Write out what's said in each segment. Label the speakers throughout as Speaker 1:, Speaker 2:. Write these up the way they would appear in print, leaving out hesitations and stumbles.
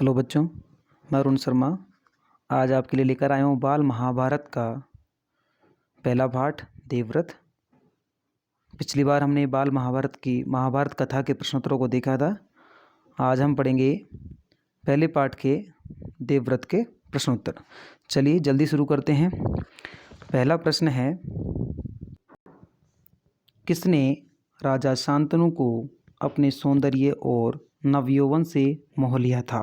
Speaker 1: Hello बच्चों, मैं अरुण शर्मा आज आपके लिए लेकर आया हूँ बाल महाभारत का पहला पाठ देवव्रत। पिछली बार हमने बाल महाभारत कथा के प्रश्नोत्तरों को देखा था। आज हम पढ़ेंगे पहले पाठ के देवव्रत के प्रश्नोत्तर। चलिए जल्दी शुरू करते हैं। पहला प्रश्न है, किसने राजा शांतनु को अपने सौंदर्य और नवयौवन से मोह लिया था?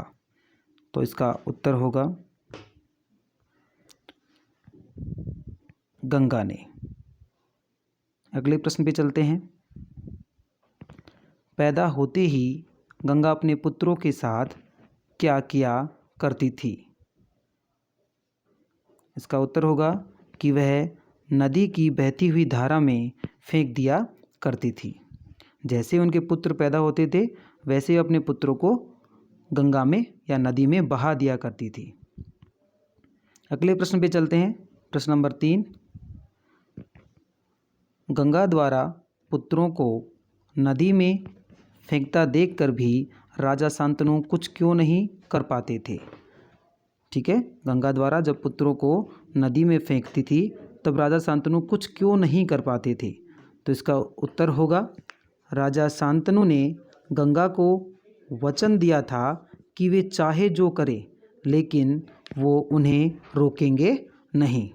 Speaker 1: तो इसका उत्तर होगा गंगा ने। अगले प्रश्न पे चलते हैं। पैदा होते ही गंगा अपने पुत्रों के साथ क्या किया करती थी? इसका उत्तर होगा कि वह नदी की बहती हुई धारा में फेंक दिया करती थी। जैसे उनके पुत्र पैदा होते थे वैसे अपने पुत्रों को गंगा में या नदी में बहा दिया करती थी। अगले प्रश्न पे चलते हैं। प्रश्न नंबर 3, गंगा द्वारा पुत्रों को नदी में फेंकता देखकर भी राजा शांतनु कुछ क्यों नहीं कर पाते थे? ठीक है, गंगा द्वारा जब पुत्रों को नदी में फेंकती थी तब राजा शांतनु कुछ क्यों नहीं कर पाते थे? तो इसका उत्तर होगा, राजा शांतनु ने गंगा को वचन दिया था कि वे चाहे जो करें लेकिन वो उन्हें रोकेंगे नहीं।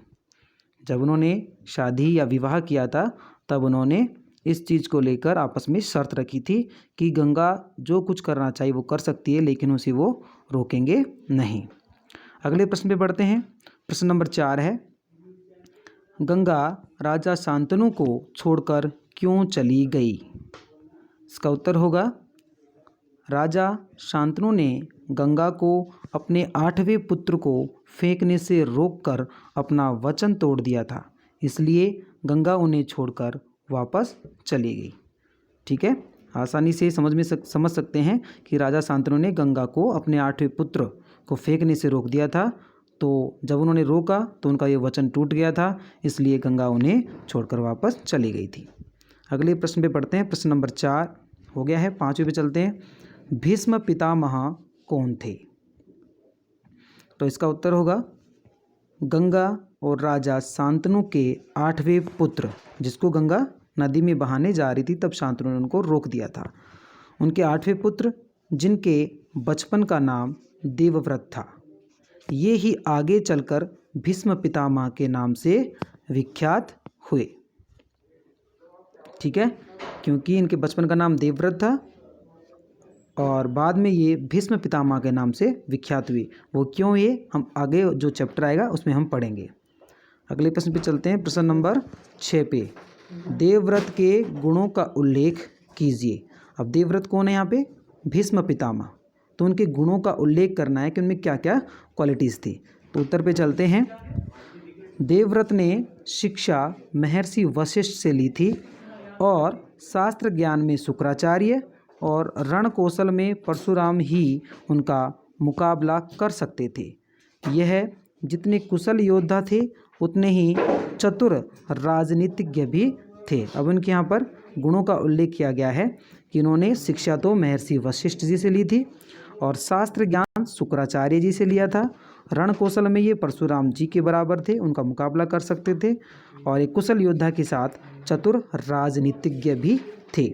Speaker 1: जब उन्होंने शादी या विवाह किया था तब उन्होंने इस चीज़ को लेकर आपस में शर्त रखी थी कि गंगा जो कुछ करना चाहिए वो कर सकती है लेकिन उसे वो रोकेंगे नहीं। अगले प्रश्न पे बढ़ते हैं। प्रश्न नंबर 4 है, गंगा राजा शांतनु को छोड़कर क्यों चली गई? इसका उत्तर होगा, राजा शांतनु ने गंगा को अपने 8वें पुत्र को फेंकने से रोककर अपना वचन तोड़ दिया था, इसलिए गंगा उन्हें छोड़कर वापस चली गई। ठीक है, आसानी से समझ सकते हैं कि राजा शांतनु ने गंगा को अपने 8वें पुत्र को फेंकने से रोक दिया था, तो जब उन्होंने रोका तो उनका ये वचन टूट गया था, इसलिए गंगा उन्हें छोड़कर वापस चली गई थी। अगले प्रश्न पे पढ़ते हैं। प्रश्न नंबर 4 हो गया है। 5वें पे चलते हैं। भीष्म पितामह कौन थे? तो इसका उत्तर होगा, गंगा और राजा शांतनु के 8वें पुत्र, जिसको गंगा नदी में बहाने जा रही थी तब शांतनु ने उनको रोक दिया था। उनके 8वें पुत्र जिनके बचपन का नाम देवव्रत था, ये ही आगे चलकर भीष्म पितामह के नाम से विख्यात हुए। ठीक है, क्योंकि इनके बचपन का नाम देवव्रत था और बाद में ये भीष्म पितामह के नाम से विख्यात हुए। वो क्यों हुए हम आगे जो चैप्टर आएगा उसमें हम पढ़ेंगे। अगले प्रश्न पे चलते हैं। प्रश्न नंबर 6 पे, देवव्रत के गुणों का उल्लेख कीजिए। अब देवव्रत कौन है यहाँ पे? भीष्म पितामह। तो उनके गुणों का उल्लेख करना है कि उनमें क्या क्या क्वालिटीज़ थी। तो उत्तर पे चलते हैं। देवव्रत ने शिक्षा महर्षि वशिष्ठ से ली थी और शास्त्र ज्ञान में शुक्राचार्य और रण कौशल में परशुराम ही उनका मुकाबला कर सकते थे। यह जितने कुशल योद्धा थे उतने ही चतुर राजनीतिज्ञ भी थे। अब उनके यहाँ पर गुणों का उल्लेख किया गया है कि इन्होंने शिक्षा तो महर्षि वशिष्ठ जी से ली थी और शास्त्र ज्ञान शुक्राचार्य जी से लिया था। रण कौशल में ये परशुराम जी के बराबर थे, उनका मुकाबला कर सकते थे और एक कुशल योद्धा के साथ चतुर राजनीतिज्ञ भी थे।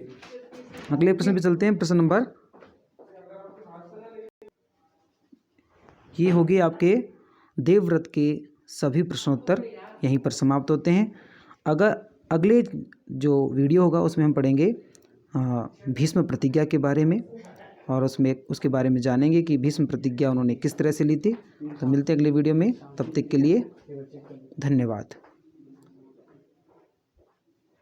Speaker 1: अगले प्रश्न पे चलते हैं। प्रश्न नंबर, ये हो गए आपके देवव्रत के सभी प्रश्नोत्तर, यहीं पर समाप्त होते हैं। अगर अगले जो वीडियो होगा उसमें हम पढ़ेंगे भीष्म प्रतिज्ञा के बारे में और उसके बारे में जानेंगे कि भीष्म प्रतिज्ञा उन्होंने किस तरह से ली थी। तो मिलते हैं अगले वीडियो में, तब तक के लिए धन्यवाद।